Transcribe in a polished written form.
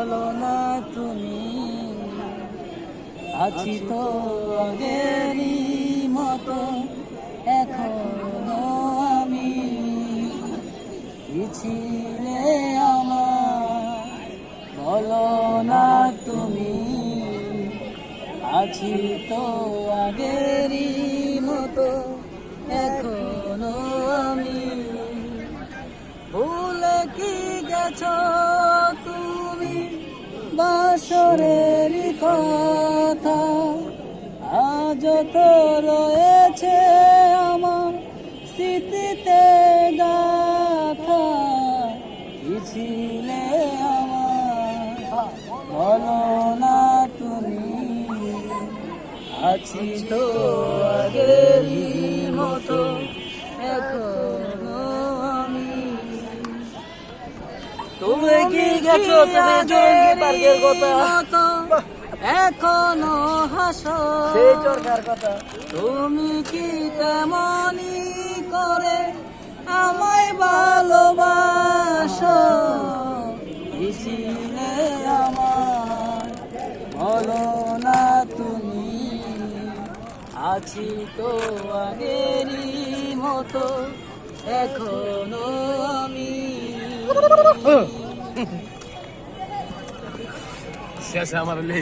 বলো না তুমি আছি তো আগেরই মতো এখনো আমি কি ছিলে আমার বলো না তুমি আছি তো আগেরই মতো এখনো আমি ভুলে কি গেছো তুমি বাসরের কথা আজ তো রয়েছে আমার স্মৃতিতে গাথা কি ছিলে আমার বলো না তুমি আছি তো আগেরই মতো এখনো আমি তুমি কি গেছো তুমি জঙ্গি পার্কের কথা এখনো হাসো সেই চরকার কথা তুমি কি তেমনি করে আমায় ভালোবাসো কি ছিলে আমার বলো না তুমি আছি তো আগেরই মতো এখনো আমি শেষে আমার